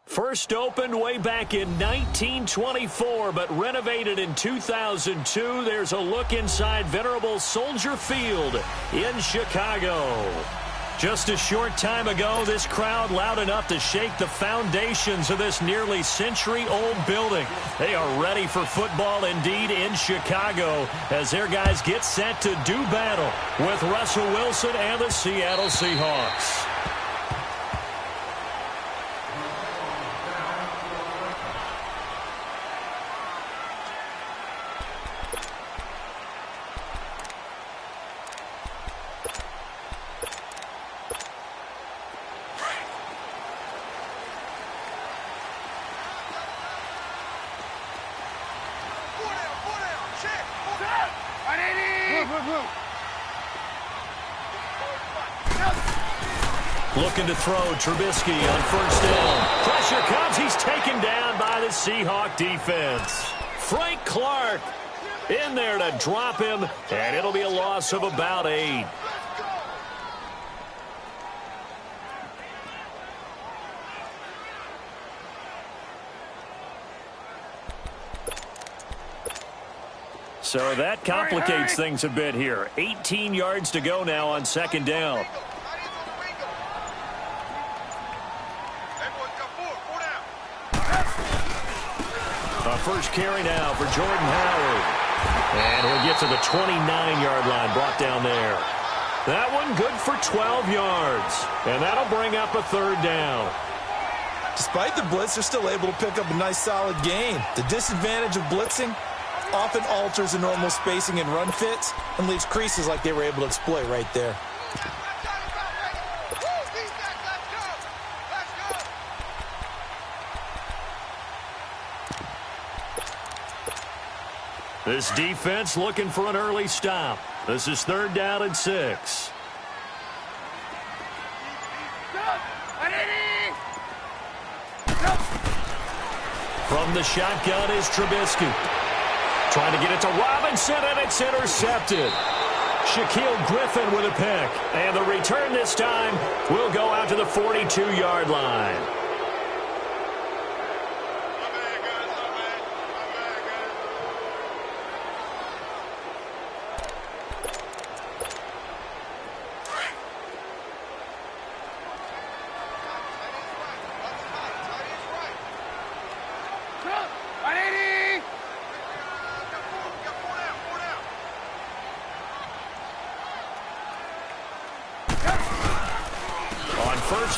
First opened way back in 1924, but renovated in 2002. There's a look inside venerable Soldier Field in Chicago. Just a short time ago, this crowd loud enough to shake the foundations of this nearly century-old building. They are ready for football indeed in Chicago as their guys get set to do battle with Russell Wilson and the Seattle Seahawks. Looking to throw, Trubisky on first down. Pressure comes. He's taken down by the Seahawk defense. Frank Clark in there to drop him, and it'll be a loss of about 8. So that complicates things a bit here. 18 yards to go now on second down. First carry now for Jordan Howard. And he'll get to the 29-yard line, brought down there. That one good for 12 yards. And that'll bring up a third down. Despite the blitz, they're still able to pick up a nice solid gain. The disadvantage of blitzing often alters the normal spacing and run fits and leaves creases like they were able to exploit right there. This defense looking for an early stop. This is third down and 6. From the shotgun is Trubisky. Trying to get it to Robinson, and it's intercepted. Shaquille Griffin with a pick. And the return this time will go out to the 42-yard line.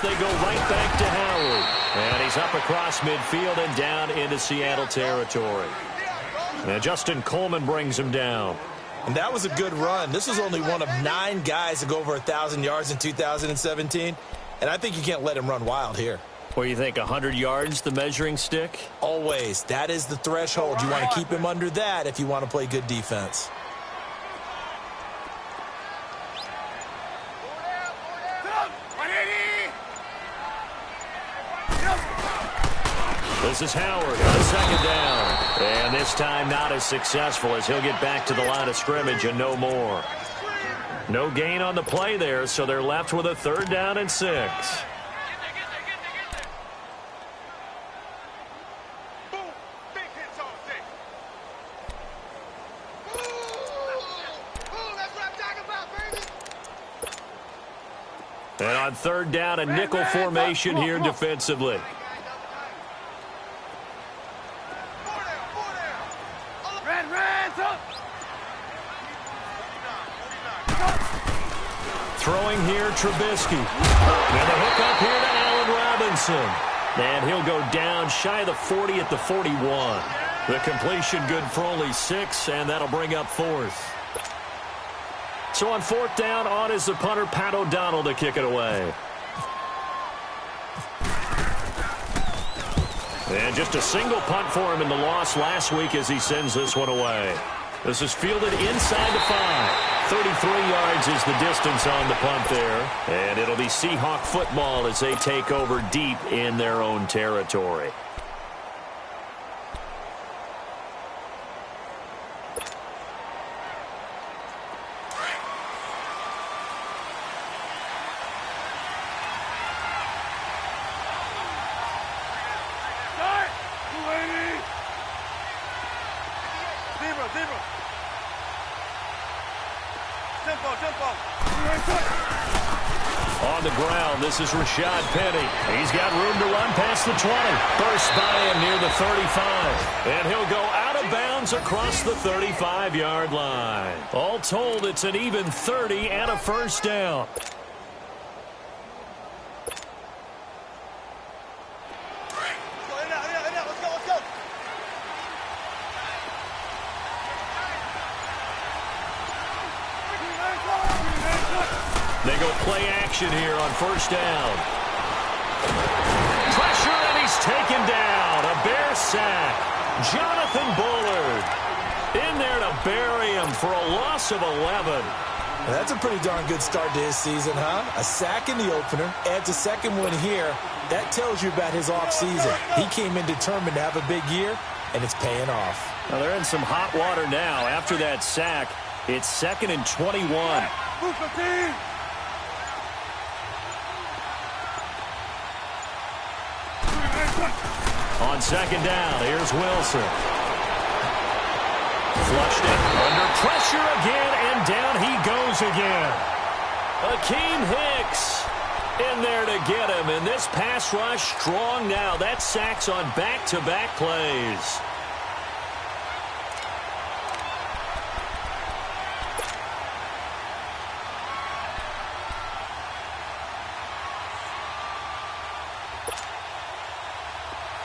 They go right back to Howard. And he's up across midfield and down into Seattle territory. And Justin Coleman brings him down. And that was a good run. This was only one of 9 guys to go over 1,000 yards in 2017. And I think you can't let him run wild here. What do you think, 100 yards, the measuring stick? Always. That is the threshold. You want to keep him under that if you want to play good defense. This is Howard on second down. And this time not as successful as he'll get back to the line of scrimmage and no more. No gain on the play there, so they're left with a third down and 6. And on third down, a nickel formation here defensively. Throwing here, Trubisky. And a hook up here to Allen Robinson. And he'll go down shy of the 40 at the 41. The completion good for only 6, and that'll bring up 4th. So on 4th down, on is the punter, Pat O'Donnell, to kick it away. And just a single punt for him in the loss last week as he sends this one away. This is fielded inside the 5. 33 yards is the distance on the punt there. And it'll be Seahawk football as they take over deep in their own territory. on the ground. This is Rashad Penny. He's got room to run past the 20. Burst by him near the 35. And he'll go out of bounds across the 35-yard line. All told, it's an even 30 and a first down. They go play action here on first down. Pressure, and he's taken down. A Bear sack. Jonathan Bullard in there to bury him for a loss of 11. That's a pretty darn good start to his season, huh? A sack in the opener, adds a second one here. That tells you about his offseason. He came in determined to have a big year, and it's paying off. Now they're in some hot water now after that sack. It's 2nd and 21. On second down, here's Wilson. Flushed it, under pressure again, and down he goes again. Akeem Hicks in there to get him, and this pass rush strong now. That sacks on back-to-back plays.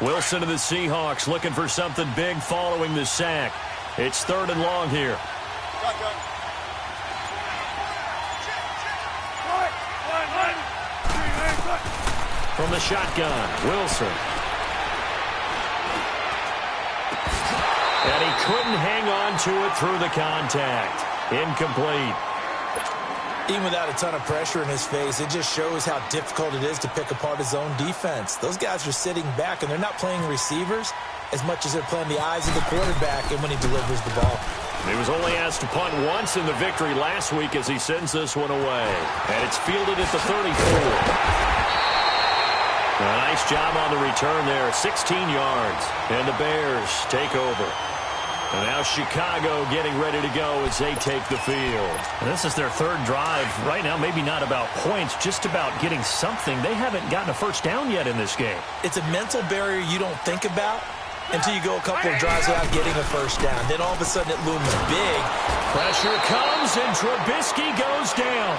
Wilson to the Seahawks looking for something big following the sack. It's 3rd and long here. From the shotgun, Wilson. And he couldn't hang on to it through the contact. Incomplete. Even without a ton of pressure in his face, it just shows how difficult it is to pick apart his own defense. Those guys are sitting back, and they're not playing receivers as much as they're playing the eyes of the quarterback and when he delivers the ball. He was only asked to punt once in the victory last week as he sends this one away. And it's fielded at the 34. A nice job on the return there, 16 yards. And the Bears take over. And now Chicago getting ready to go as they take the field. And this is their 3rd drive. Right now, maybe not about points, just about getting something. They haven't gotten a first down yet in this game. It's a mental barrier you don't think about until you go a couple of drives without getting a first down. Then all of a sudden it looms big. Pressure comes, and Trubisky goes down.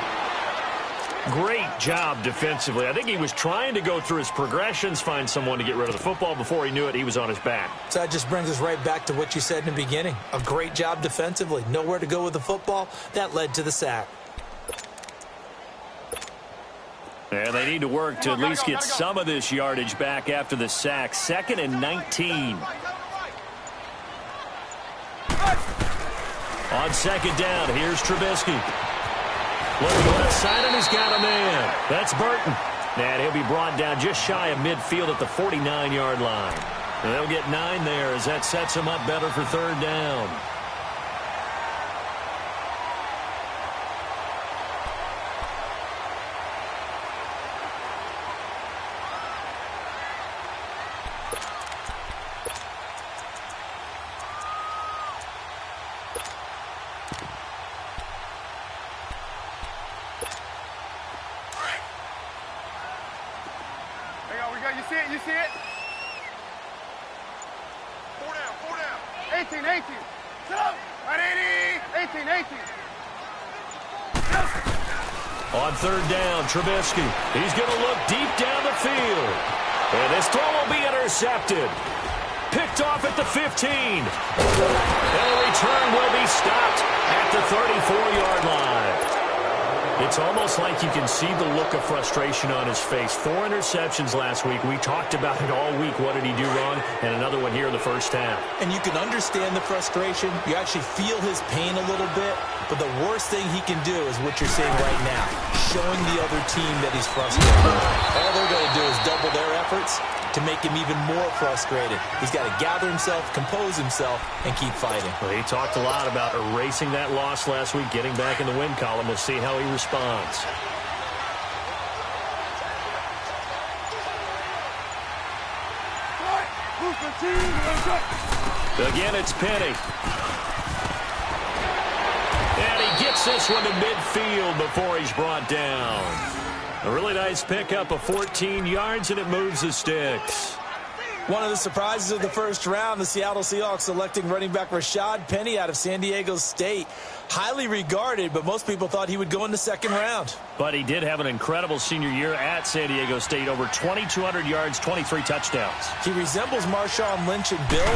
Great job defensively. I think he was trying to go through his progressions, find someone to get rid of the football. Before he knew it, he was on his back. So that just brings us right back to what you said in the beginning. A great job defensively. Nowhere to go with the football. That led to the sack. And they need to work to at least get some of this yardage back after the sack. 2nd and 19. On second down, here's Trubisky. Looking left side, and he's got a man. That's Burton. And he'll be brought down just shy of midfield at the 49-yard line. And they'll get 9 there as that sets him up better for 3rd down. You see it? 4 down. 18. Sit up. Right, 18. On 3rd down, Trubisky. He's going to look deep down the field. And this throw will be intercepted. Picked off at the 15. And the return will be stopped at the 34-yard line. It's almost like you can see the look of frustration on his face. 4 interceptions last week. We talked about it all week. What did he do wrong? And another one here in the first half. And you can understand the frustration. You actually feel his pain a little bit. But the worst thing he can do is what you're seeing right now, showing the other team that he's frustrated. All they're going to do is double their efforts to make him even more frustrated. He's got to gather himself, compose himself, and keep fighting. Well, he talked a lot about erasing that loss last week, getting back in the win column. We'll see how he responds. Again, it's Penny. And he gets this one to midfield before he's brought down. A really nice pickup of 14 yards, and it moves the sticks. One of the surprises of the first round, the Seattle Seahawks selecting running back Rashad Penny out of San Diego State. Highly regarded, but most people thought he would go in the second round. But he did have an incredible senior year at San Diego State. Over 2,200 yards, 23 touchdowns. He resembles Marshawn Lynch in build,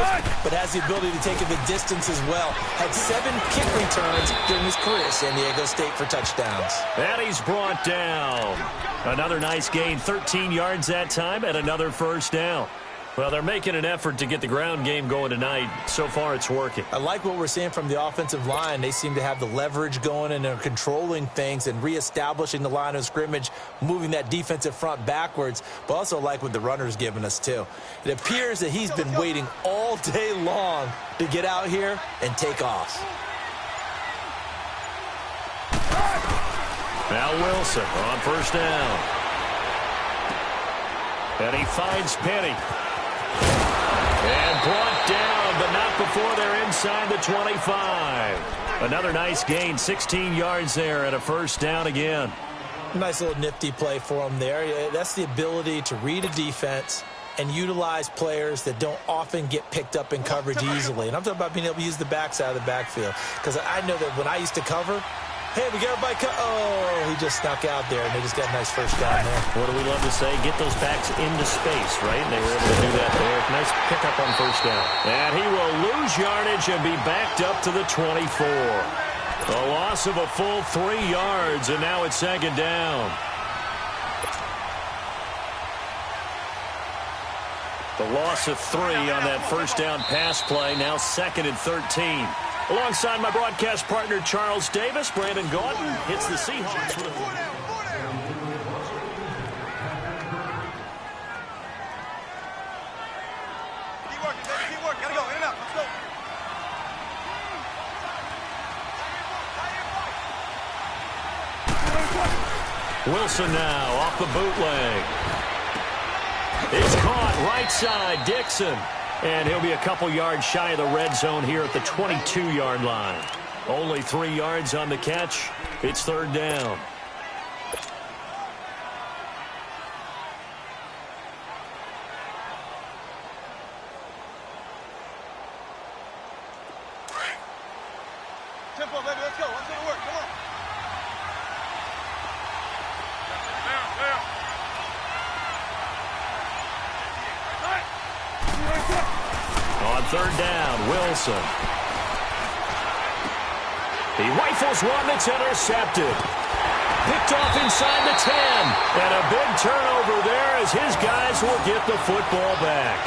but has the ability to take it the distance as well. Had 7 kick returns during his career at San Diego State for touchdowns. And he's brought down. Another nice gain, 13 yards that time, and another first down. Well, they're making an effort to get the ground game going tonight. So far, it's working. I like what we're seeing from the offensive line. They seem to have the leverage going, and they're controlling things and reestablishing the line of scrimmage, moving that defensive front backwards, but also like what the runner's giving us, too. It appears that he's been waiting all day long to get out here and take off. Now Wilson on first down. And he finds Penny. And brought down, but not before they're inside the 25. Another nice gain, 16 yards there, and a first down again. Nice little nifty play for him there. That's the ability to read a defense and utilize players that don't often get picked up in coverage easily. And I'm talking about being able to use the backside of the backfield. Because I know that when I used to cover, hey, we got everybody oh, he just snuck out there, and they just got a nice first down there. What do we love to say? Get those backs into space, right? And they were able to do that there. Nice pickup on first down. And he will lose yardage and be backed up to the 24. A loss of a full 3 yards, and now it's second down. The loss of 3 on that first down pass play, now second and 13. Alongside my broadcast partner, Charles Davis, Brandon Gaudin hits the Seahawks with a... Keep working, baby, keep working. Gotta go, in and out, let's go. Wilson now off the bootleg. It's caught right side, Dixon. And he'll be a couple yards shy of the red zone here at the 22-yard line. Only 3 yards on the catch. It's third down. Tempo, baby, let's go. Let's go to work. Come on. Down. On third down, Wilson. He rifles one that's intercepted. Picked off inside the 10. And a big turnover there as his guys will get the football back.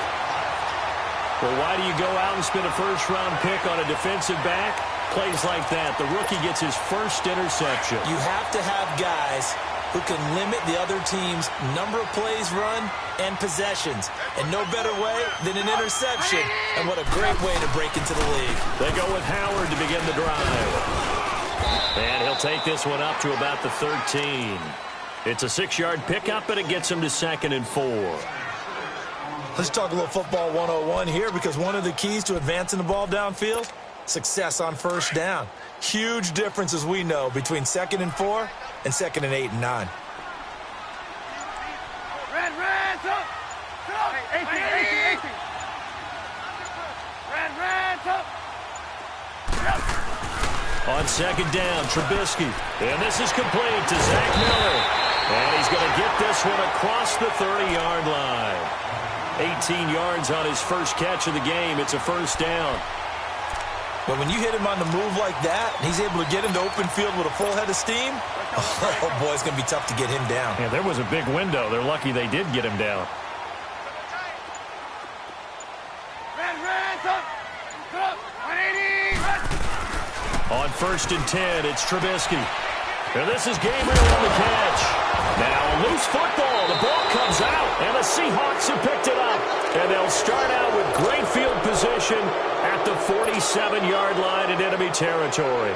Well, why do you go out and spend a first-round pick on a defensive back? Plays like that. The rookie gets his first interception. You have to have guys who can limit the other team's number of plays run and possessions. And no better way than an interception. And what a great way to break into the league. They go with Howard to begin the drive. And he'll take this one up to about the 13. It's a 6-yard pickup, and it gets him to second and 4. Let's talk a little football 101 here, because one of the keys to advancing the ball downfield, success on first down. Huge difference, as we know, between second and 4 and second and 8 and 9. Red, top. Hey, 18. Red, top. On second down, Trubisky. And this is complete to Zach Miller. And he's going to get this one across the 30-yard line. 18 yards on his first catch of the game. It's a first down. But when you hit him on the move like that, and he's able to get into open field with a full head of steam, oh, boy, it's going to be tough to get him down. Yeah, there was a big window. They're lucky they did get him down. Red, top. 180. On first and 10, it's Trubisky. And this is Gabriel on the catch. Now a loose football. The ball comes out, and the Seahawks have picked it up. And they'll start out with great field position at the 47-yard line in enemy territory.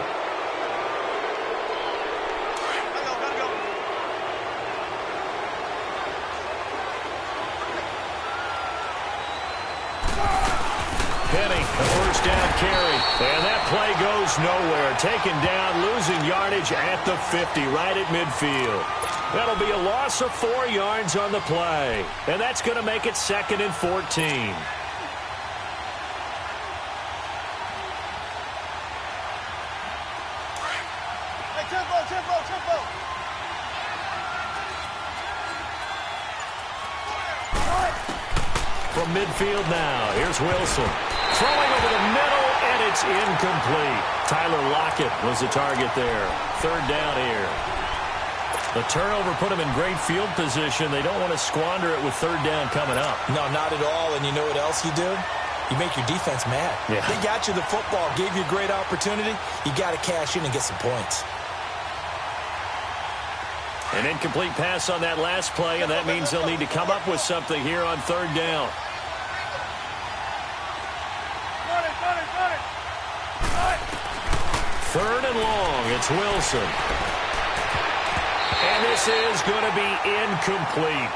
Penny, a first down carry. And that play goes nowhere. Taken down, losing yardage at the 50, right at midfield. That'll be a loss of 4 yards on the play. And that's going to make it 2nd and 14. From midfield now, here's Wilson. Throwing over the middle, and it's incomplete. Tyler Lockett was the target there. 3rd down here. The turnover put them in great field position. They don't want to squander it with 3rd down coming up. No, not at all. And you know what else you do? You make your defense mad. Yeah. They got you the football, gave you a great opportunity. You got to cash in and get some points. An incomplete pass on that last play, and that means they'll need to come up with something here on 3rd down. Third and long, it's Wilson. And this is going to be incomplete.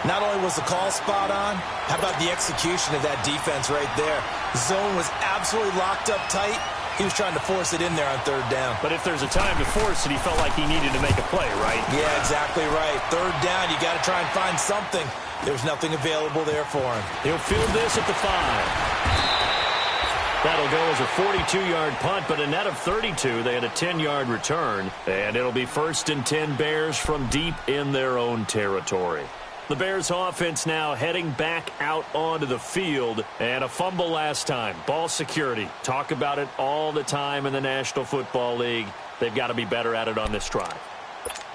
Not only was the call spot on, how about the execution of that defense right there? Zone was absolutely locked up tight. He was trying to force it in there on 3rd down. But if there's a time to force it, he felt like he needed to make a play, right? Yeah, exactly right. 3rd down, you got to try and find something. There's nothing available there for him. He'll field this at the 5. That'll go as a 42-yard punt, but a net of 32. They had a 10-yard return, and it'll be 1st and 10 Bears from deep in their own territory. The Bears offense now heading back out onto the field, and a fumble last time. Ball security. Talk about it all the time in the National Football League. They've got to be better at it on this drive.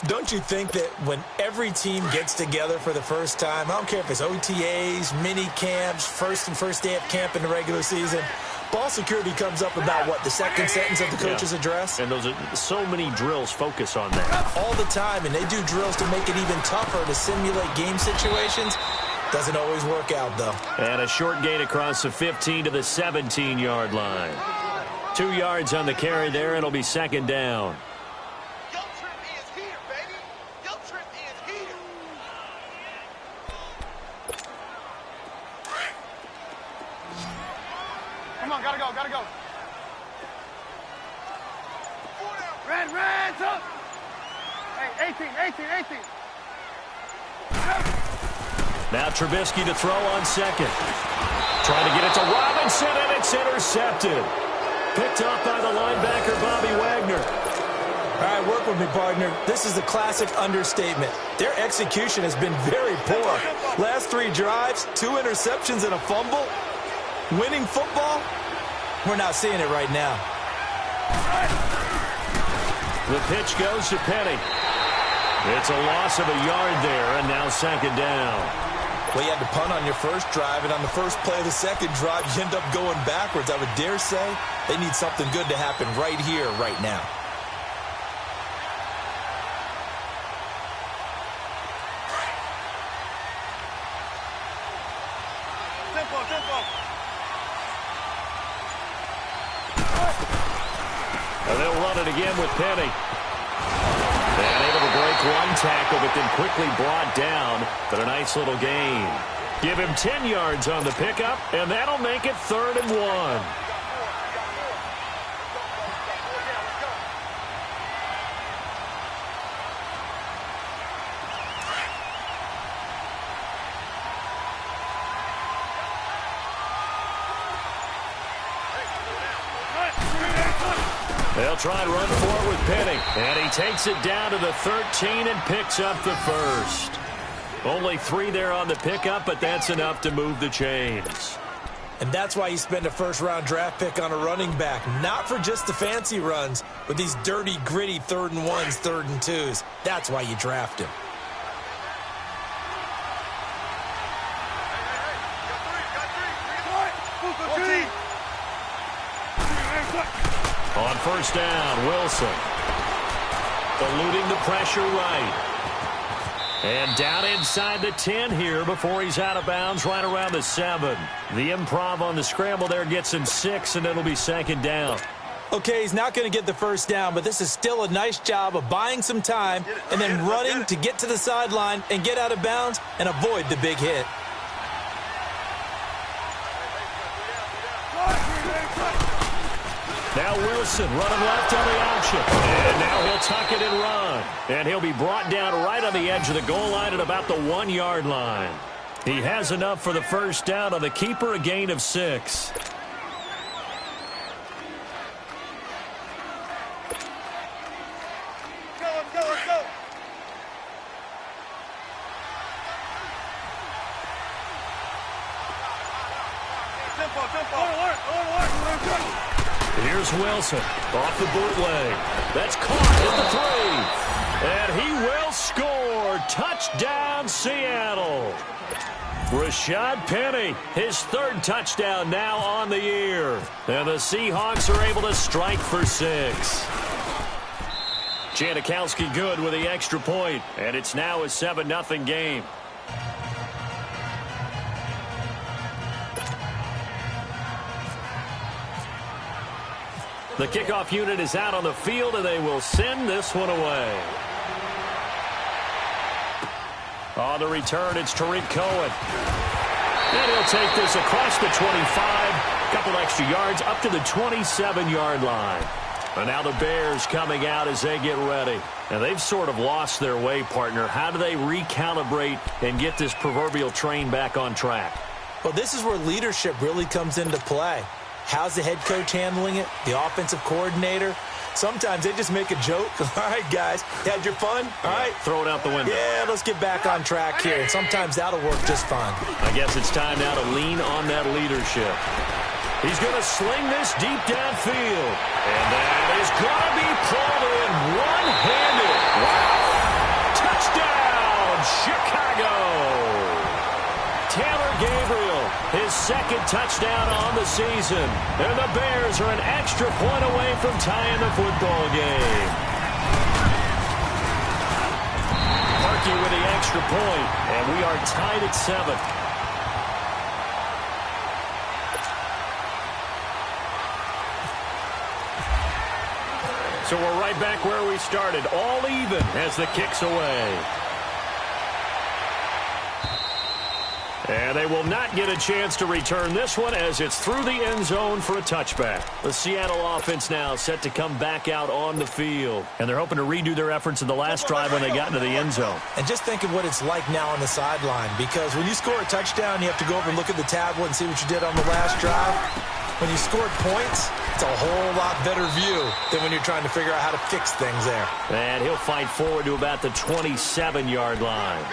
Don't you think that when every team gets together for the first time, I don't care if it's OTAs, mini camps, first day of camp in the regular season, ball security comes up about what, the second sentence of the coach's address? And so many drills focus on that. All the time, and they do drills to make it even tougher to simulate game situations. Doesn't always work out, though. And a short gain across the 15 to the 17-yard line. 2 yards on the carry there, and it'll be 2nd down. Come on, gotta go. Red, up. Hey, 18. Now Trubisky to throw on 2nd. Trying to get it to Robinson, and it's intercepted. Picked up by the linebacker, Bobby Wagner. All right, work with me, partner. This is a classic understatement. Their execution has been very poor. Last 3 drives, 2 interceptions and a fumble. Winning football? We're not seeing it right now. The pitch goes to Penny. It's a loss of a yard there, and now 2nd down. Well, you had to punt on your first drive, and on the first play of the second drive, you end up going backwards. I would dare say they need something good to happen right here, right now. Tempo. And they'll run it again with Penny. And able to break one tackle, but then quickly brought down. But a nice little gain. Give him 10 yards on the pickup, and that'll make it 3rd and 1. They'll try and run for it with Penny. And he takes it down to the 13 and picks up the 1st. Only 3 there on the pickup, but that's enough to move the chains. And that's why you spend a first-round draft pick on a running back. Not for just the fancy runs, but these dirty, gritty 3rd and 1s, 3rd and 2s. That's why you draft him. On 1st down, Wilson. Eluding the pressure right. And down inside the 10 here before he's out of bounds right around the 7. The improv on the scramble there gets him 6, and it'll be 2nd down. Okay, he's not going to get the first down, but this is still a nice job of buying some time and then running to get to the sideline and get out of bounds and avoid the big hit. Now Wilson running left on the option. And now he'll tuck it and run. And he'll be brought down right on the edge of the goal line at about the 1-yard line. He has enough for the first down on the keeper, a gain of 6. Let's go. Tempo. Here's Wilson off the bootleg. That's caught at the 3. And he will score. Touchdown, Seattle. Rashad Penny, his 3rd touchdown now on the year. And the Seahawks are able to strike for 6. Janikowski good with the extra point. And it's now a 7-0 game. The kickoff unit is out on the field, and they will send this one away. On the return, it's Tariq Cohen. And he'll take this across the 25, a couple extra yards, up to the 27-yard line. And now the Bears coming out as they get ready. And they've sort of lost their way, partner. How do they recalibrate and get this proverbial train back on track? Well, this is where leadership really comes into play. How's the head coach handling it? The offensive coordinator? Sometimes they just make a joke. All right, guys, had your fun? All right. Throw it out the window. Yeah, let's get back on track here. And sometimes that'll work just fine. I guess it's time now to lean on that leadership. He's going to sling this deep downfield. And that is going to be pulled in one-handed. Wow. Touchdown, Chicago. Taylor Gabriel, his 2nd touchdown on the season. And the Bears are an extra point away from tying the football game. Parkey with the extra point, and we are tied at 7. So we're right back where we started, all even as the kick's away. And they will not get a chance to return this one as it's through the end zone for a touchback. The Seattle offense now set to come back out on the field. And they're hoping to redo their efforts in the last drive when they got into the end zone. And just think of what it's like now on the sideline, because when you score a touchdown, you have to go over and look at the tablet and see what you did on the last drive. When you scored points, it's a whole lot better view than when you're trying to figure out how to fix things there. And he'll fight forward to about the 27-yard line.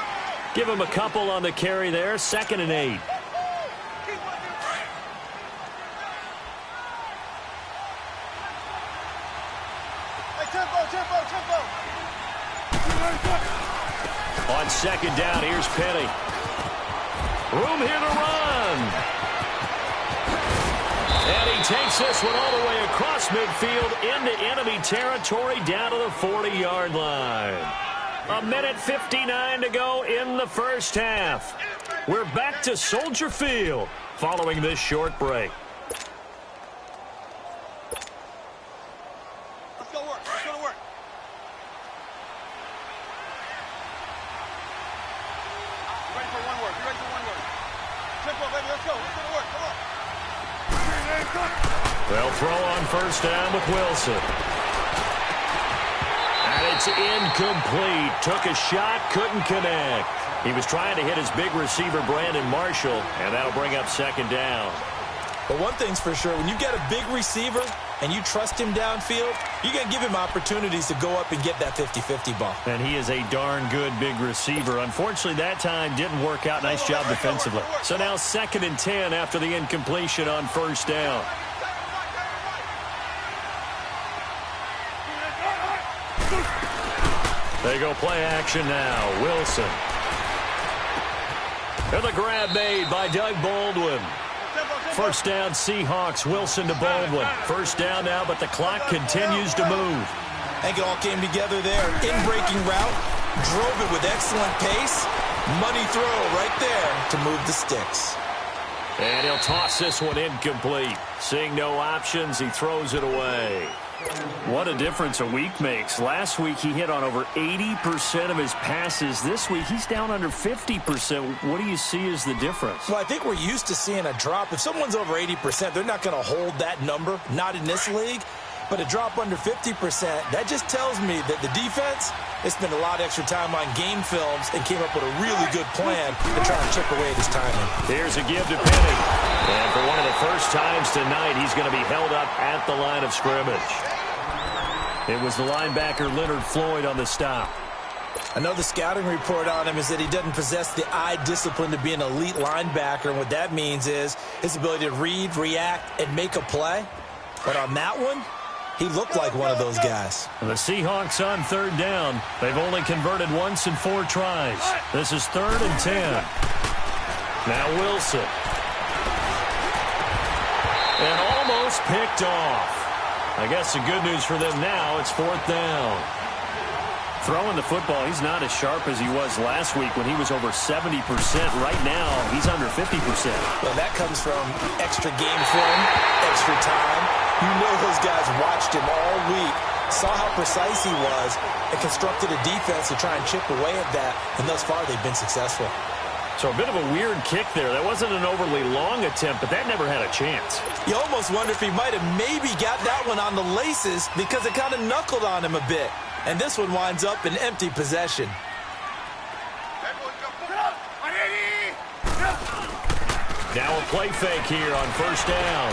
Give him a couple on the carry there. 2nd and 8. Hey, tempo. On 2nd down, here's Penny. Room here to run. And he takes this one all the way across midfield into enemy territory down to the 40-yard line. 1:59 to go in the first half. We're back to Soldier Field following this short break. Let's go to work. You ready for one word? Tempo, baby, let's go to work. Come on. They'll throw on first down with Wilson. And it's incomplete. Took a shot, couldn't connect. He was trying to hit his big receiver, Brandon Marshall, and that'll bring up 2nd down. But one thing's for sure, when you get a big receiver and you trust him downfield, you're going to give him opportunities to go up and get that 50-50 ball. And he is a darn good big receiver. Unfortunately, that time didn't work out. Nice job defensively. So now 2nd and 10 after the incompletion on first down. They go play action now. Wilson. And the grab made by Doug Baldwin. First down, Seahawks. Wilson to Baldwin. First down now, but the clock continues to move. I think it all came together there. In-breaking route. Drove it with excellent pace. Money throw right there to move the sticks. And he'll toss this one incomplete. Seeing no options, he throws it away. What a difference a week makes. Last week he hit on over 80% of his passes. This week he's down under 50%. What do you see as the difference? Well, I think we're used to seeing a drop. If someone's over 80%, they're not going to hold that number, not in this league. But a drop under 50%, that just tells me that the defense, they spent a lot of extra time on game films and came up with a really good plan to try and chip away at his timing. Here's a give to Penny. And for one of the first times tonight, he's going to be held up at the line of scrimmage. It was the linebacker Leonard Floyd on the stop. I know the scouting report on him is that he doesn't possess the eye discipline to be an elite linebacker, and what that means is his ability to read, react, and make a play. But on that one, he looked like one of those guys. The Seahawks on third down. They've only converted once in 4 tries. This is 3rd and 10. Now Wilson. And almost picked off. I guess the good news for them now, it's 4th down. Throwing the football, he's not as sharp as he was last week when he was over 70%. Right now, he's under 50%. Well, that comes from extra game film, extra time. You know those guys watched him all week, saw how precise he was, and constructed a defense to try and chip away at that. And thus far, they've been successful. So a bit of a weird kick there. That wasn't an overly long attempt, but that never had a chance. You almost wonder if he might have maybe got that one on the laces because it kind of knuckled on him a bit. And this one winds up in empty possession. Now a play fake here on 1st down.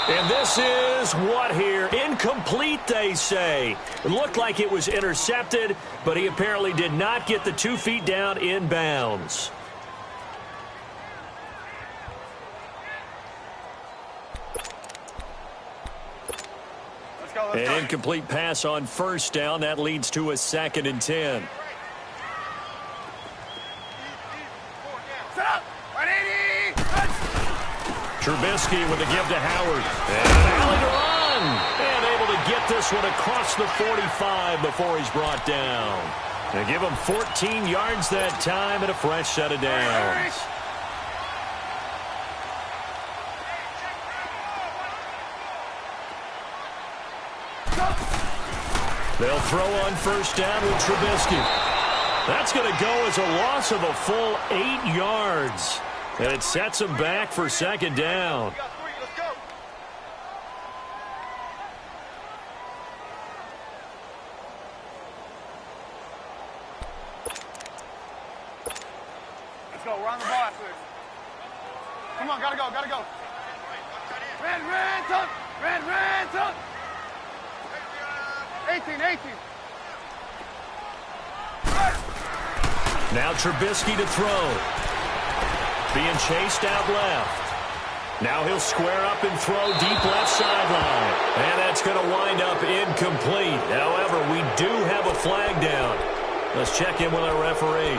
And this is what here? Incomplete, they say. It looked like it was intercepted, but he apparently did not get the 2 feet down in bounds. An incomplete pass on 1st down. That leads to a 2nd and 10. Trubisky with a give to Howard. And an alley to run. And able to get this one across the 45 before he's brought down. They give him 14 yards that time and a fresh set of downs. They'll throw on 1st down with Trubisky. That's going to go as a loss of a full 8 yards. And it sets him back for 2nd down. Let's go. We're on the ball after this. Come on, gotta go, gotta go. Red, tuck. Red, tuck. 18. Now Trubisky to throw. Being chased out left. Now he'll square up and throw deep left sideline. And that's going to wind up incomplete. However, we do have a flag down. Let's check in with our referee.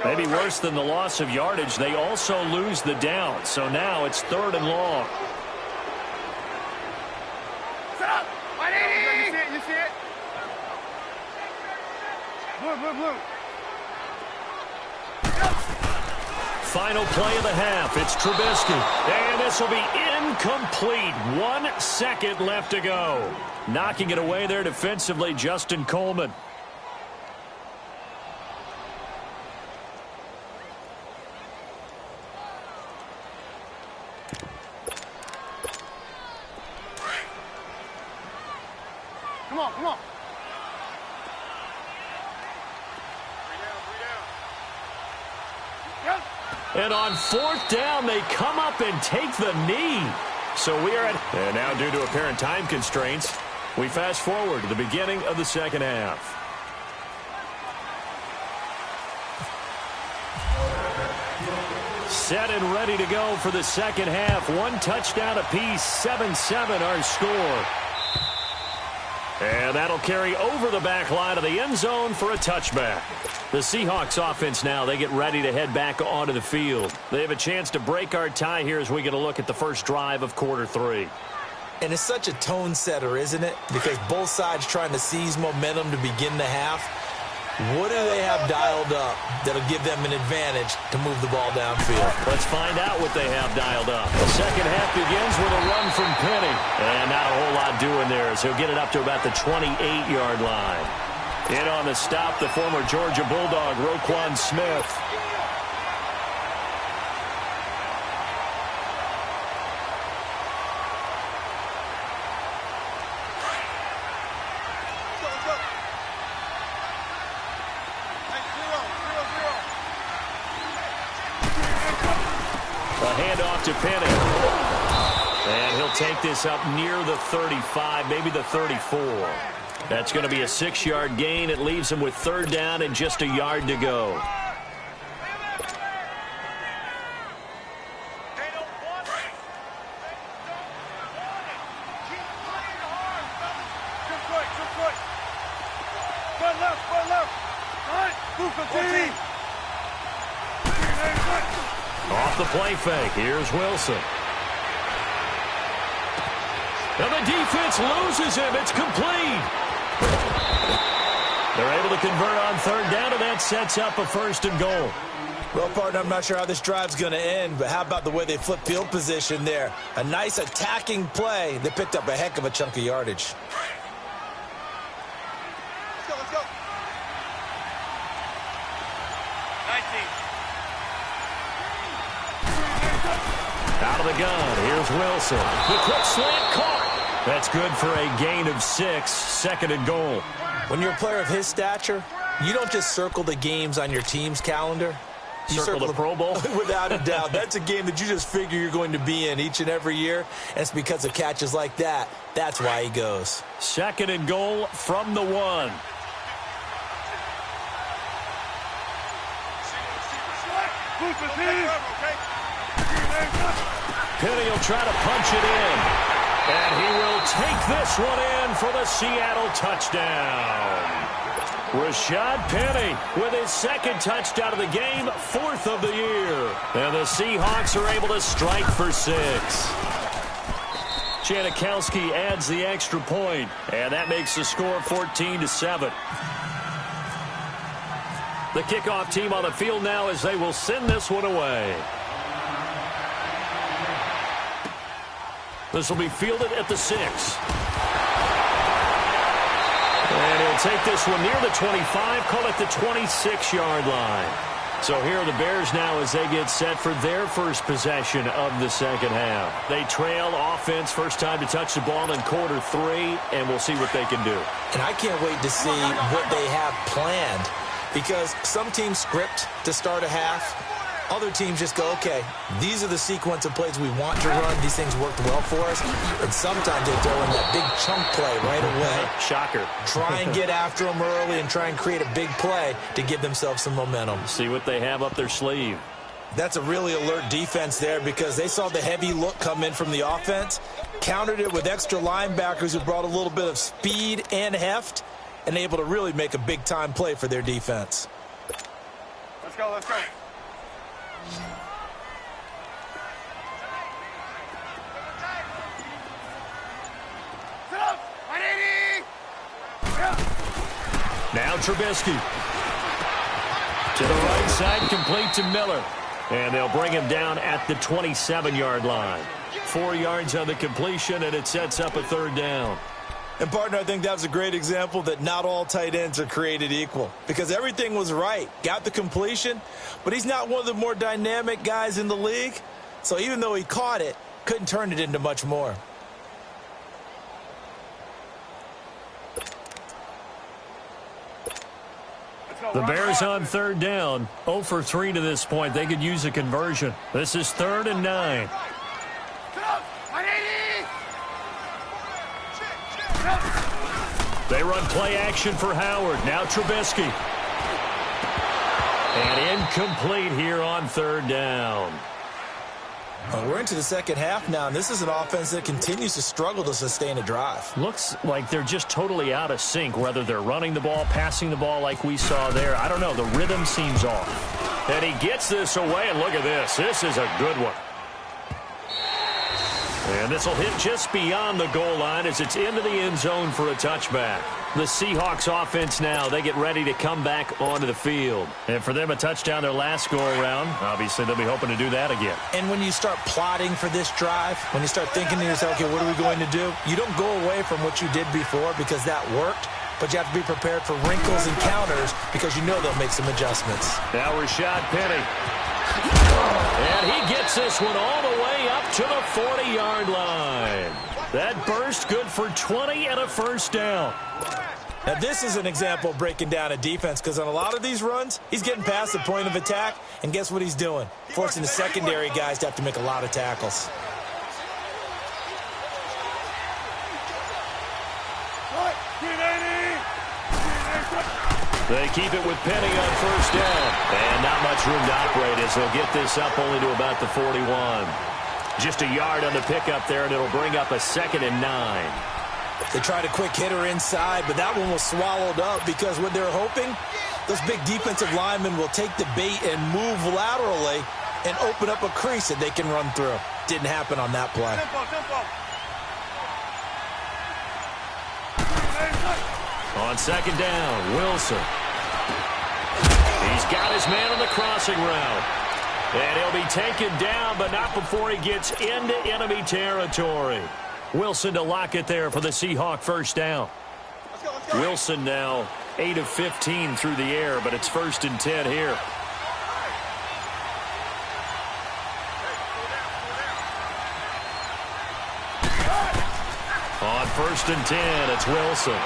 Maybe worse than the loss of yardage, they also lose the down. So now it's 3rd and long. You see it? Blue. Final play of the half. It's Trubisky. And this will be incomplete. 1 second left to go. Knocking it away there defensively, Justin Coleman. Come on. Yep. And on 4th down, they come up and take the knee. So we are at... And now due to apparent time constraints, we fast forward to the beginning of the 2nd half. Set and ready to go for the 2nd half. 1 touchdown apiece, 7-7 our score. And that'll carry over the back line of the end zone for a touchback. The Seahawks offense now, they get ready to head back onto the field. They have a chance to break our tie here as we get a look at the first drive of quarter 3. And it's such a tone setter, isn't it? Because both sides trying to seize momentum to begin the half. What do they have dialed up that'll give them an advantage to move the ball downfield? Let's find out what they have dialed up. The second half begins with a run from Penny. And not a whole lot doing there as he'll get it up to about the 28-yard line. In on the stop, the former Georgia Bulldog, Roquan Smith. Handoff to Penny. And he'll take this up near the 35, maybe the 34. That's going to be a 6-yard gain. It leaves him with third down and just a yard to go. Off the play fake. Here's Wilson. And the defense loses him. It's complete. They're able to convert on third down, and that sets up a 1st and goal. Well, partner, I'm not sure how this drive's going to end, but how about the way they flip field position there? A nice attacking play. They picked up a heck of a chunk of yardage. Let's go. 19. Out of the gun, here's Wilson. The quick slant caught. That's good for a gain of 6, 2nd and goal. When you're a player of his stature, you don't just circle the games on your team's calendar. You circle the Pro Bowl? Without a doubt. That's a game that you just figure you're going to be in each and every year. And it's because of catches like that. That's why he goes. 2nd and goal from the 1. Penny will try to punch it in. And he will take this one in for the Seattle touchdown. Rashad Penny with his 2nd touchdown of the game, 4th of the year. And the Seahawks are able to strike for 6. Janikowski adds the extra point, and that makes the score 14-7. The kickoff team on the field now as they will send this one away. This will be fielded at the 6. And he'll take this one near the 25, call it the 26-yard line. So here are the Bears now as they get set for their first possession of the second half. They trail offense, first time to touch the ball in quarter 3, and we'll see what they can do. And I can't wait to see what they have planned, because some teams script to start a half. Other teams just go, okay, these are the sequence of plays we want to run. These things worked well for us. And sometimes they throw in that big chunk play right away. Shocker. Try and get after them early and try and create a big play to give themselves some momentum. See what they have up their sleeve. That's a really alert defense there because they saw the heavy look come in from the offense, countered it with extra linebackers who brought a little bit of speed and heft, and able to really make a big-time play for their defense. Let's go. Now Trubisky. To the right side, complete to Miller. And they'll bring him down at the 27-yard line. 4 yards on the completion, and it sets up a 3rd down. And, partner, I think that was a great example that not all tight ends are created equal, because everything was right. Got the completion, but he's not one of the more dynamic guys in the league. So even though he caught it, couldn't turn it into much more. The Bears on 3rd down, 0 for 3 to this point. They could use a conversion. This is 3rd and 9. They run play action for Howard. Now Trubisky. And incomplete here on 3rd down. We're into the second half now, and this is an offense that continues to struggle to sustain a drive. Looks like they're just totally out of sync, whether they're running the ball, passing the ball like we saw there. I don't know. The rhythm seems off. And he gets this away, and look at this. This is a good one. And this will hit just beyond the goal line as it's into the end zone for a touchback. The Seahawks offense now, they get ready to come back onto the field. And for them, a touchdown their last go-around. Obviously, they'll be hoping to do that again. And when you start plotting for this drive, when you start thinking to yourself, okay, what are we going to do? You don't go away from what you did before because that worked. But you have to be prepared for wrinkles and counters because you know they'll make some adjustments. Now Rashad Penny. And he gets this one all the way up to the 40-yard line. That burst good for 20 and a first down. Now, this is an example of breaking down a defense because on a lot of these runs, he's getting past the point of attack, and guess what he's doing? Forcing the secondary guys to have to make a lot of tackles. They keep it with Penny on first down. And not much room to operate as they'll get this up only to about the 41. Just a yard on the pickup there, and it'll bring up a 2nd and 9. They tried a quick hitter inside, but that one was swallowed up because what they're hoping, those big defensive linemen will take the bait and move laterally and open up a crease that they can run through. Didn't happen on that play. On 2nd down, Wilson. He's got his man on the crossing route. And he'll be taken down, but not before he gets into enemy territory. Wilson to lock it there for the Seahawk first down. Wilson now 8 of 15 through the air, but it's 1st and 10 here. On 1st and 10, it's Wilson.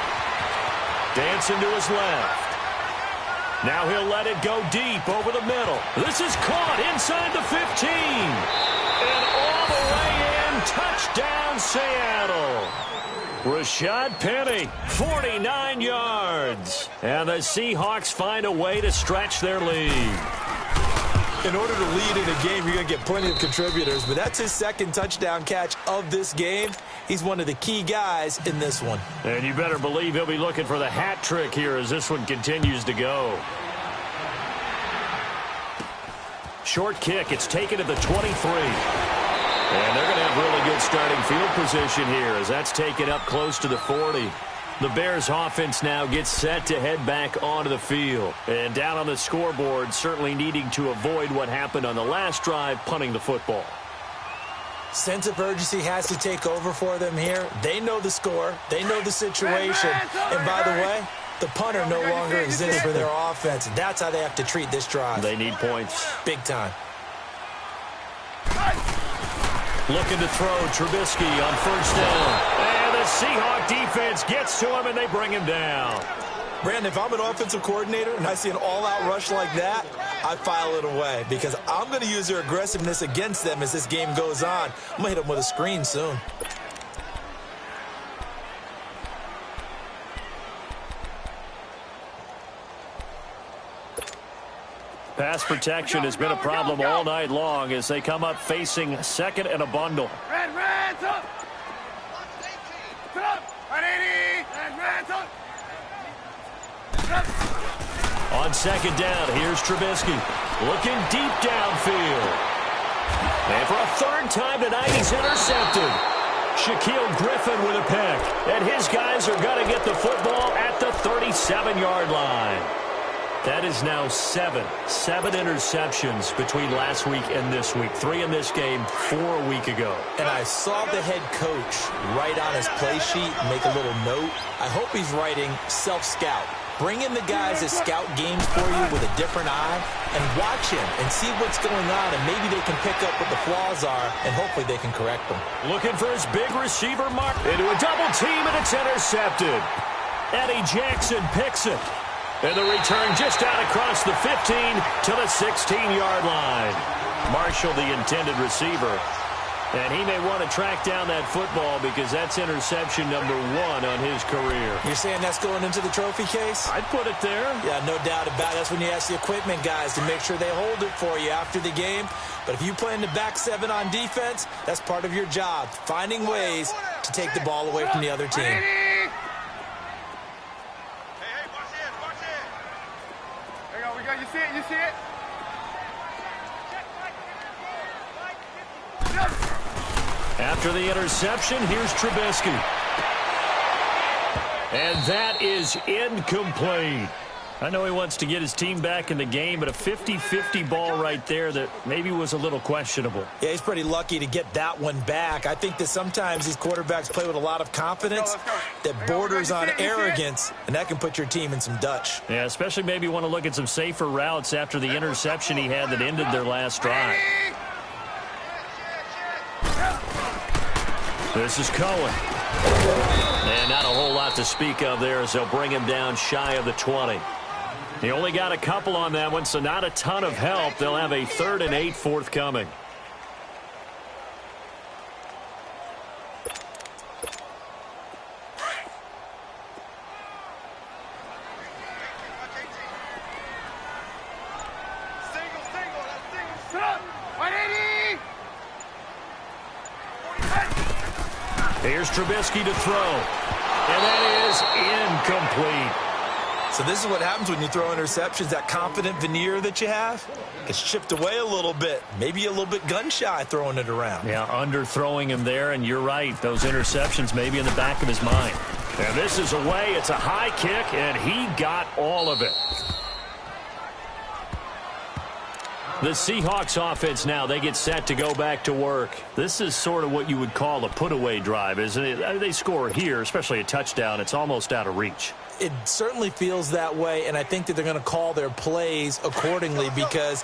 Dancing to his left. Now he'll let it go deep over the middle. This is caught inside the 15. And all the way in, touchdown Seattle. Rashad Penny, 49 yards. And the Seahawks find a way to stretch their lead. In order to lead in a game, you're going to get plenty of contributors, but that's his 2nd touchdown catch of this game. He's one of the key guys in this one. And you better believe he'll be looking for the hat trick here as this one continues to go. Short kick. It's taken at the 23. And they're going to have really good starting field position here as that's taken up close to the 40. The Bears offense now gets set to head back onto the field. And down on the scoreboard, certainly needing to avoid what happened on the last drive, punting the football. Sense of urgency has to take over for them here. They know the score. They know the situation. And by the way, the punter no longer exists for their offense. That's how they have to treat this drive. They need points. Big time. Looking to throw Trubisky on first down. And the Seahawk defense gets to him, and they bring him down. Brandon, if I'm an offensive coordinator and I see an all-out rush like that, I file it away because I'm going to use their aggressiveness against them as this game goes on. I'm going to hit them with a screen soon. Pass protection has been a problem all night long as they come up facing 2nd and a bundle. Red, up. On 2nd down, here's Trubisky. Looking deep downfield. And for a 3rd time tonight, he's intercepted. Shaquille Griffin with a pick. And his guys are going to get the football at the 37-yard line. That is now 7 interceptions between last week and this week. 3 in this game, 4 a week ago. And I saw the head coach write on his play sheet, make a little note. I hope he's writing self-scout. Bring in the guys that scout games for you with a different eye and watch him and see what's going on, and maybe they can pick up what the flaws are, and hopefully they can correct them. Looking for his big receiver mark into a double team, and it's intercepted. Eddie Jackson picks it. And the return just out across the 15 to the 16-yard line. Marshall, the intended receiver. And he may want to track down that football because that's interception number 1 on his career. You're saying that's going into the trophy case? I'd put it there. Yeah, no doubt about it. That's when you ask the equipment guys to make sure they hold it for you after the game. But if you play in the back 7 on defense, that's part of your job, finding ways to take the ball away from the other team. You see it? You see it? At After the interception, here's Trubisky. And that is incomplete. I know he wants to get his team back in the game, but a 50-50 ball right there that maybe was a little questionable. Yeah, he's pretty lucky to get that one back. I think that sometimes these quarterbacks play with a lot of confidence that borders on arrogance, and that can put your team in some Dutch. Yeah, especially maybe want to look at some safer routes after the interception he had that ended their last drive. This is Cohen. And not a whole lot to speak of there as they'll bring him down shy of the 20. He only got a couple on that one, so not a ton of help. They'll have a 3rd and 8 forthcoming. Here's Trubisky to throw. And that is incomplete. So this is what happens when you throw interceptions. That confident veneer that you have, it's chipped away a little bit. Maybe a little bit gun-shy throwing it around. Yeah, underthrowing him there, and you're right. Those interceptions maybe in the back of his mind. And this is away. It's a high kick, and he got all of it. The Seahawks offense now, they get set to go back to work. This is sort of what you would call a put-away drive, isn't it? They score here, especially a touchdown. It's almost out of reach. It certainly feels that way, and I think that they're going to call their plays accordingly because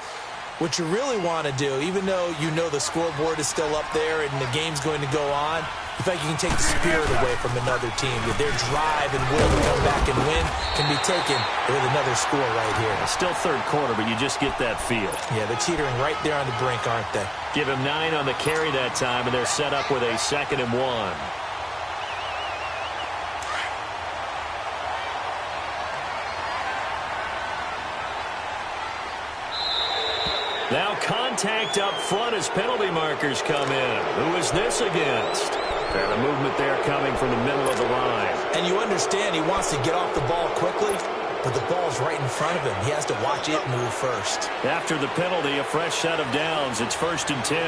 what you really want to do, even though you know the scoreboard is still up there and the game's going to go on, in fact, you can take the spirit away from another team. Their drive and will to come back and win can be taken with another score right here. It's still third quarter, but you just get that feel. Yeah, they're teetering right there on the brink, aren't they? Give him 9 on the carry that time, and they're set up with a 2nd and 1. Now contact up front as penalty markers come in. Who is this against? And a movement there coming from the middle of the line. And you understand he wants to get off the ball quickly, but the ball's right in front of him. He has to watch it move first. After the penalty, a fresh set of downs. It's 1st and 10.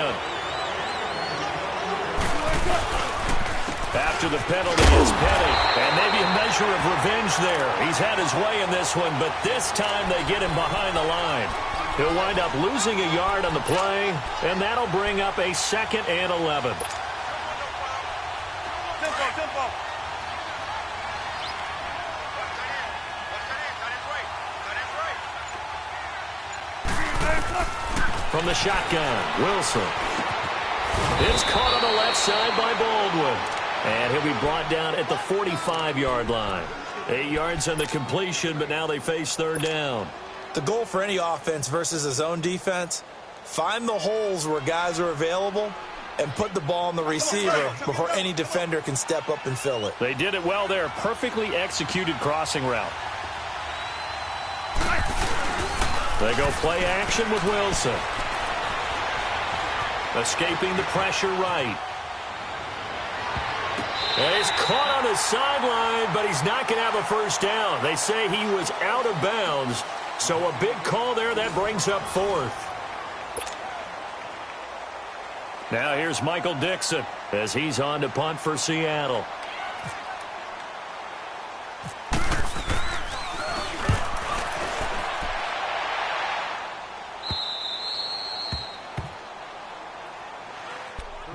After the penalty is Penny. And maybe a measure of revenge there. He's had his way in this one, but this time they get him behind the line. He'll wind up losing a yard on the play, and that'll bring up a 2nd and 11. From the shotgun, Wilson. It's caught on the left side by Baldwin. And he'll be brought down at the 45-yard line. 8 yards on the completion, but now they face 3rd down. The goal for any offense versus a zone defense, find the holes where guys are available and put the ball on the receiver before any defender can step up and fill it. They did it well there. Perfectly executed crossing route. They go play action with Wilson. Escaping the pressure right. And he's caught on the sideline, but he's not going to have a 1st down. They say he was out of bounds. So a big call there that brings up 4th. Now here's Michael Dixon as he's on to punt for Seattle.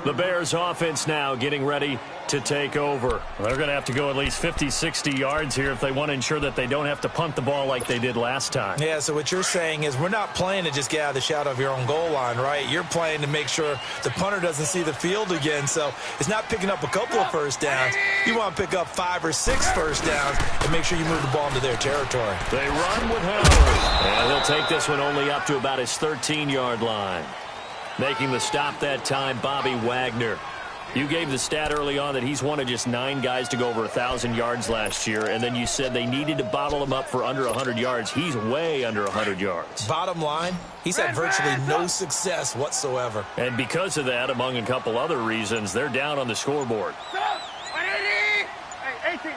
The Bears offense now getting ready to take over. They're going to have to go at least 50, 60 yards here if they want to ensure that they don't have to punt the ball like they did last time. Yeah, so what you're saying is we're not playing to just get out of the shadow of your own goal line, right? You're playing to make sure the punter doesn't see the field again. So it's not picking up a couple of 1st downs. You want to pick up 5 or 6 1st downs and make sure you move the ball into their territory. They run with Howard. And he'll take this one only up to about his 13-yard line. Making the stop that time, Bobby Wagner. You gave the stat early on that he's one of just 9 guys to go over 1,000 yards last year, and then you said they needed to bottle him up for under 100 yards. He's way under 100 yards. Bottom line, he's had virtually no success whatsoever. And because of that, among a couple other reasons, they're down on the scoreboard. Hey, 18.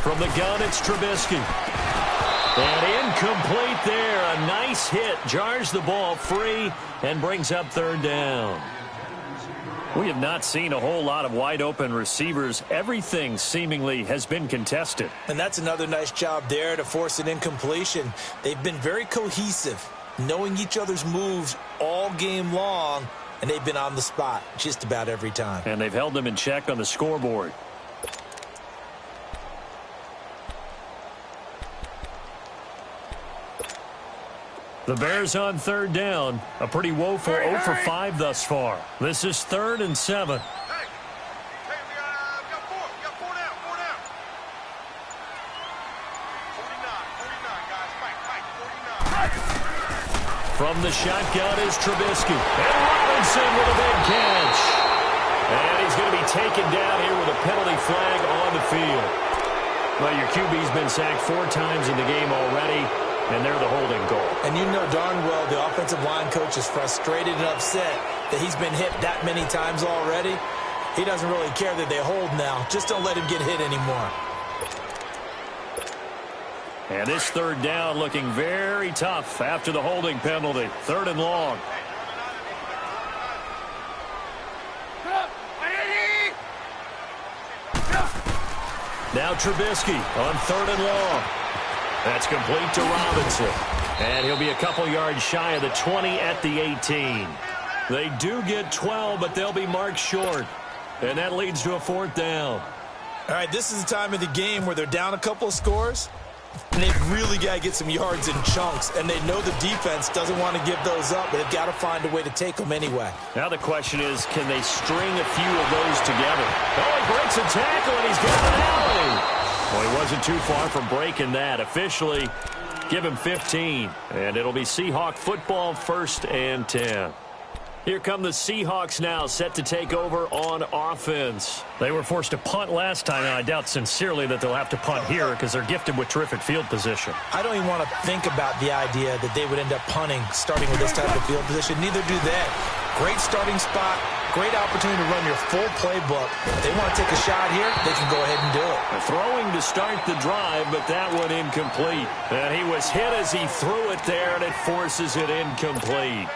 From the gun, it's Trubisky. And incomplete there. A nice hit. Jars the ball free and brings up third down. We have not seen a whole lot of wide-open receivers. Everything seemingly has been contested. And that's another nice job there to force an incompletion. They've been very cohesive, knowing each other's moves all game long, and they've been on the spot just about every time. And they've held them in check on the scoreboard. The Bears on third down. A pretty woeful 0 for 5 thus far. This is 3rd and 7. Hey, we got four. We got four down. 49, guys. Fight, 49. From the shotgun is Trubisky. And Robinson with a big catch. And he's going to be taken down here with a penalty flag on the field. Well, your QB's been sacked 4 times in the game already. And they're the holding goal. And you know darn well the offensive line coach is frustrated and upset that he's been hit that many times already. He doesn't really care that they hold now. Just don't let him get hit anymore. And this third down looking very tough after the holding penalty. 3rd and long. Now Trubisky on 3rd and long. That's complete to Robinson. And he'll be a couple yards shy of the 20 at the 18. They do get 12, but they'll be marked short. And that leads to a 4th down. All right, this is the time of the game where they're down a couple of scores, and they've really got to get some yards in chunks, and they know the defense doesn't want to give those up, but they've got to find a way to take them anyway. Now the question is, can they string a few of those together? Oh, he breaks a tackle, and he's got an alley. Well, he wasn't too far from breaking that. Officially, give him 15. And it'll be Seahawk football, 1st and 10. Here come the Seahawks now, set to take over on offense. They were forced to punt last time, and I doubt sincerely that they'll have to punt here because they're gifted with terrific field position. I don't even want to think about the idea that they would end up punting starting with this type of field position. Neither do they. Great starting spot. Great opportunity to run your full playbook. If they want to take a shot here, they can go ahead and do it. Throwing to start the drive, but that one incomplete. And he was hit as he threw it there, and it forces it incomplete.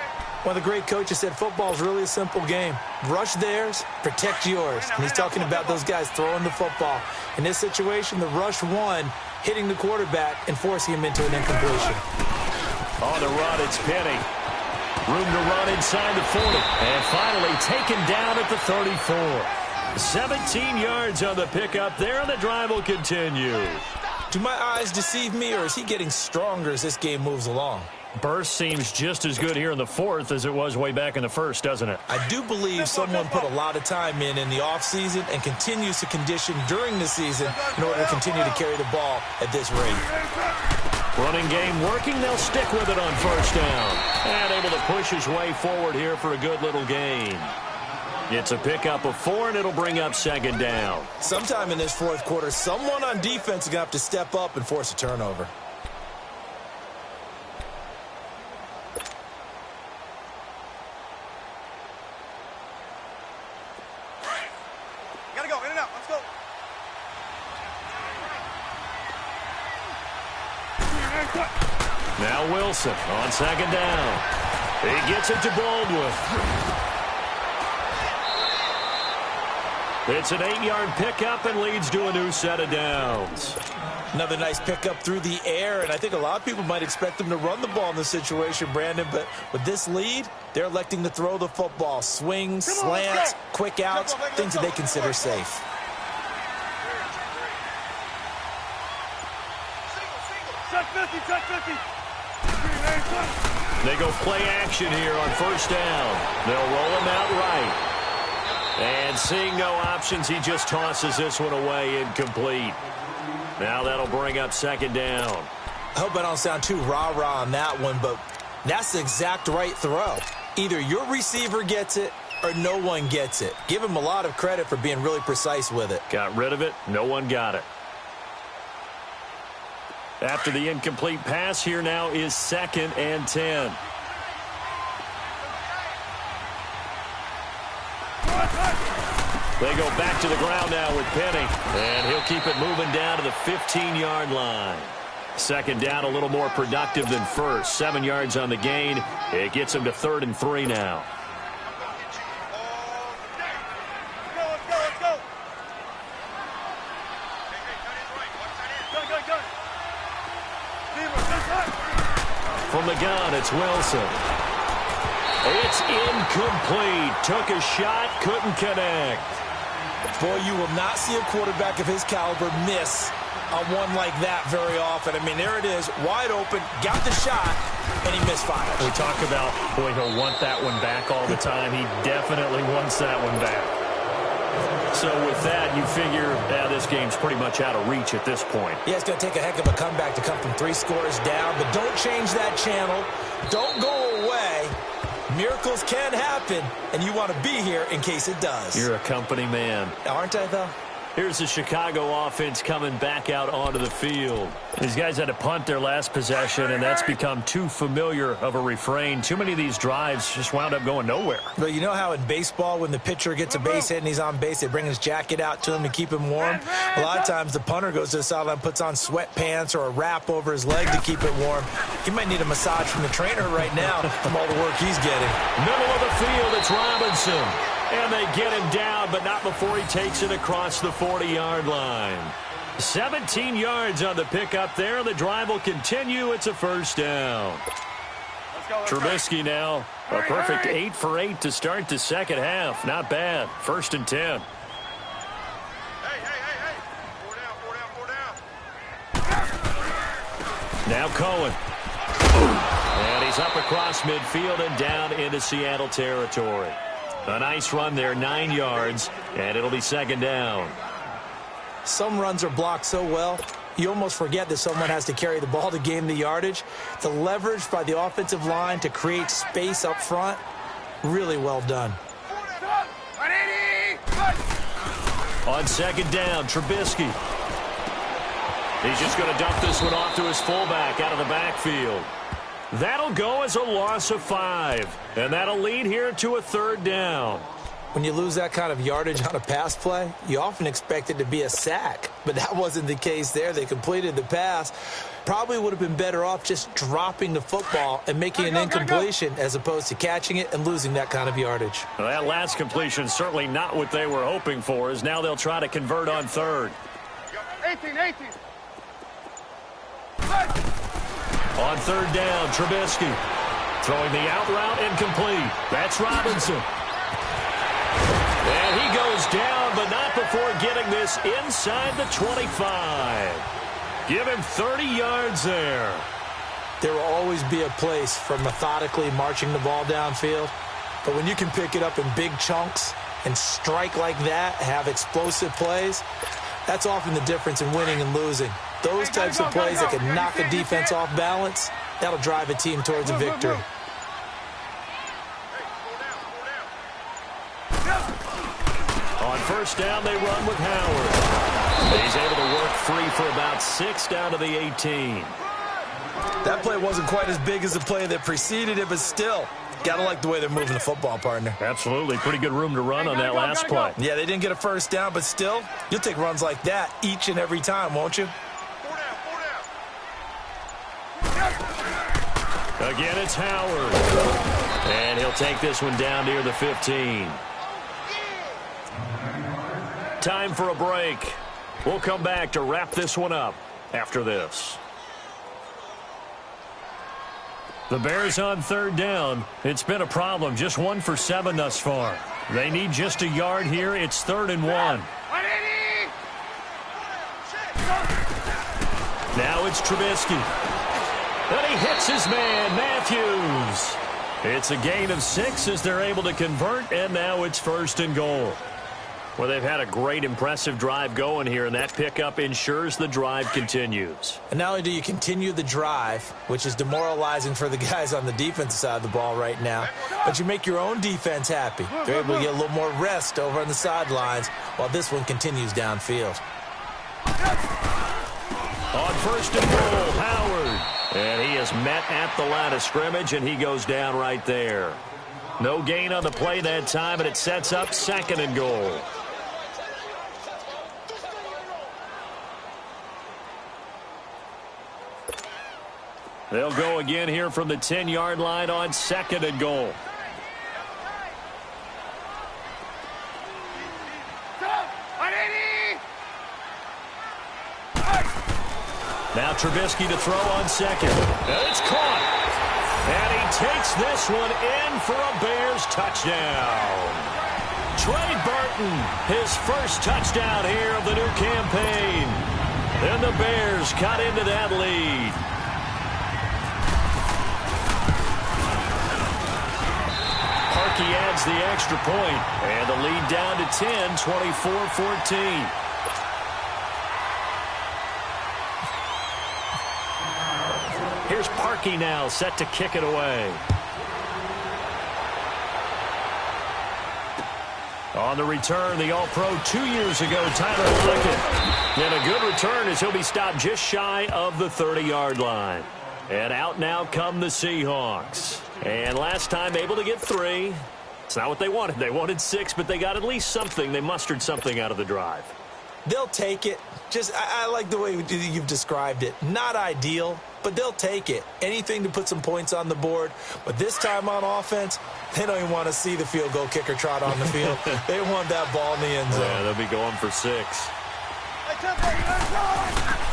One of the great coaches said football is really a simple game. Rush theirs, protect yours. And he's talking about those guys throwing the football. In this situation, the rush one, hitting the quarterback and forcing him into an incompletion. On the run, it's Penny. Room to run inside the 40. And finally taken down at the 34. 17 yards on the pickup there, and the drive will continue. Do my eyes deceive me, or is he getting stronger as this game moves along? Burst seems just as good here in the 4th as it was way back in the 1st, doesn't it? I do believe someone put a lot of time in the offseason and continues to condition during the season in order to continue to carry the ball at this rate. Running game working. They'll stick with it on 1st down. And able to push his way forward here for a good little gain. It's a pickup of 4, and it'll bring up 2nd down. Sometime in this 4th quarter, someone on defense is going to have to step up and force a turnover. Gotta go, in and out. Let's go. Now Wilson on 2nd down. He gets it to Baldwin. It's an 8-yard pickup and leads to a new set of downs. Another nice pickup through the air, and I think a lot of people might expect them to run the ball in this situation, Brandon, but with this lead, they're electing to throw the football. Swings, slants, quick outs, things that they consider safe. Check 50, check 50. They go play action here on 1st down. They'll roll him out right. And seeing no options, he just tosses this one away incomplete. Now that'll bring up 2nd down. I hope I don't sound too rah-rah on that one, but that's the exact right throw. Either your receiver gets it or no one gets it. Give him a lot of credit for being really precise with it. Got rid of it. No one got it. After the incomplete pass, here now is 2nd and 10. They go back to the ground now with Penny. And he'll keep it moving down to the 15-yard line. Second down, a little more productive than first. 7 yards on the gain. It gets him to 3rd and 3 now. From the gun, it's Wilson. It's incomplete. Took a shot, couldn't connect. Boy, you will not see a quarterback of his caliber miss on one like that very often. I mean, there it is, wide open, got the shot, and he misfires. We talk about, boy, he'll want that one back all the time. He definitely wants that one back. So with that, you figure this game's pretty much out of reach at this point. Yeah, it's going to take a heck of a comeback to come from 3 scores down, but don't change that channel. Don't go away. Miracles can happen, and you want to be here in case it does. You're a company man. Aren't I, though? Here's the Chicago offense coming back out onto the field. These guys had to punt their last possession, and that's become too familiar of a refrain. Too many of these drives just wound up going nowhere. But you know how in baseball, when the pitcher gets a base hit and he's on base, they bring his jacket out to him to keep him warm? A lot of times the punter goes to the sideline, puts on sweatpants or a wrap over his leg to keep it warm. He might need a massage from the trainer right now from all the work he's getting. Middle of the field, it's Robinson. And they get him down, but not before he takes it across the 40-yard line. 17 yards on the pickup there. The drive will continue. It's a first down. Trubisky now, a perfect 8 for 8 to start the second half. Not bad. 1st and 10. Now Cohen. And he's up across midfield and down into Seattle territory. A nice run there, 9 yards, and it'll be 2nd down. Some runs are blocked so well, you almost forget that someone has to carry the ball to gain the yardage. The leverage by the offensive line to create space up front, really well done. On 2nd down, Trubisky. He's just going to dump this one off to his fullback out of the backfield. That'll go as a loss of 5, and that'll lead here to a 3rd down. When you lose that kind of yardage on a pass play, you often expect it to be a sack, but that wasn't the case there. They completed the pass. Probably would have been better off just dropping the football and making an incompletion as opposed to catching it and losing that kind of yardage. Well, that last completion certainly not what they were hoping for, as now they'll try to convert on 3rd. 18. On 3rd down, Trubisky throwing the out route incomplete. That's Robinson. And he goes down, but not before getting this inside the 25. Give him 30 yards there. There will always be a place for methodically marching the ball downfield. But when you can pick it up in big chunks and strike like that, have explosive plays, that's often the difference in winning and losing. Those types of plays that can knock a defense off balance, that'll drive a team towards a victory. On 1st down, they run with Howard. He's able to work free for about 6 down to the 18. That play wasn't quite as big as the play that preceded it, but still, gotta like the way they're moving the football, partner. Absolutely. Pretty good room to run on that last play. Yeah, they didn't get a 1st down, but still, you'll take runs like that each and every time, won't you? Again, it's Howard. And he'll take this one down near the 15. Time for a break. We'll come back to wrap this one up after this. The Bears on 3rd down. It's been a problem. Just 1 for 7 thus far. They need just a yard here. It's 3rd and 1. Now it's Trubisky. And he hits his man, Matthews. It's a gain of 6 as they're able to convert, and now it's 1st and goal. Well, they've had a great, impressive drive going here, and that pickup ensures the drive continues. And not only do you continue the drive, which is demoralizing for the guys on the defensive side of the ball right now, but you make your own defense happy. They're able to get a little more rest over on the sidelines while this one continues downfield. On 1st and goal, Howard. And he is met at the line of scrimmage, and he goes down right there. No gain on the play that time, and it sets up 2nd and goal. They'll go again here from the 10-yard line on 2nd and goal. Now Trubisky to throw on 2nd. And it's caught. And he takes this one in for a Bears touchdown. Trey Burton, his first touchdown here of the new campaign. And the Bears cut into that lead. Parkey adds the extra point. And the lead down to 10, 24-14. Here's Parkey now, set to kick it away. On the return, the All-Pro 2 years ago, Tyler Lockett. And a good return as he'll be stopped just shy of the 30-yard line. And out now come the Seahawks. And last time able to get 3. It's not what they wanted. They wanted 6, but they got at least something. They mustered something out of the drive. They'll take it. I like the way you've described it. Not ideal, but they'll take it. Anything to put some points on the board. But this time on offense, they don't even want to see the field goal kicker trot on the field. They want that ball in the end zone. Yeah, they'll be going for 6.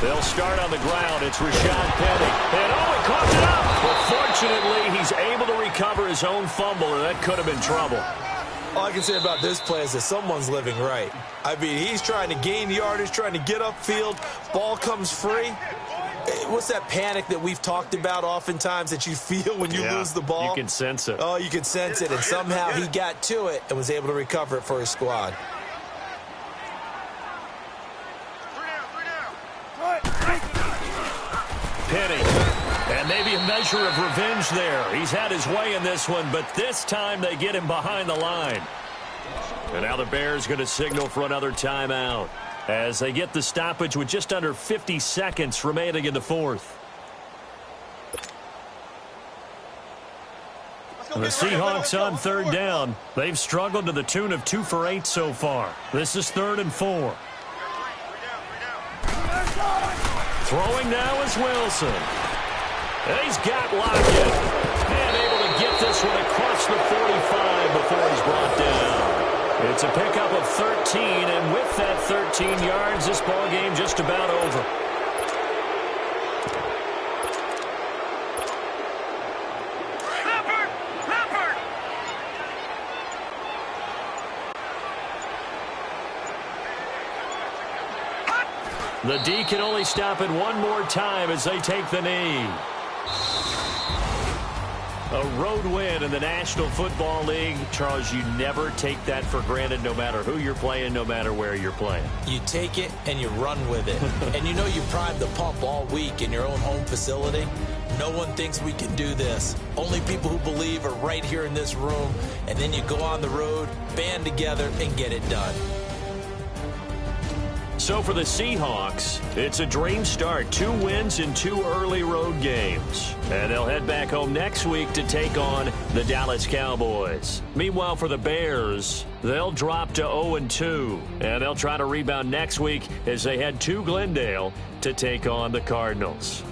They'll start on the ground. It's Rashad Penny. And he caught it up. But fortunately, he's able to recover his own fumble, and that could have been trouble. All I can say about this play is that someone's living right. I mean, he's trying to gain yardage, trying to get upfield. Ball comes free. What's that panic that we've talked about oftentimes that you feel when you lose the ball? You can sense it. Oh, you can sense it. And somehow he got to it and was able to recover it for his squad. Penny. And maybe a measure of revenge there. He's had his way in this one, but this time they get him behind the line. And now the Bears going to signal for another timeout as they get the stoppage with just under 50 seconds remaining in the 4th. The Seahawks on 3rd down. They've struggled to the tune of 2 for 8 so far. This is 3rd and 4. Throwing now is Wilson. And he's got Lockett. And able to get this one across the 45 before he's brought down. It's a pickup of 13, and with that 13 yards, this ball game just about over. The D can only stop it one more time as they take the knee. A road win in the National Football League. Charles, you never take that for granted no matter who you're playing, no matter where you're playing. You take it and you run with it. And you know you primed the pump all week in your own home facility. No one thinks we can do this. Only people who believe are right here in this room. And then you go on the road, band together, and get it done. So for the Seahawks, it's a dream start. 2 wins in 2 early road games. And they'll head back home next week to take on the Dallas Cowboys. Meanwhile, for the Bears, they'll drop to 0-2. And they'll try to rebound next week as they head to Glendale to take on the Cardinals.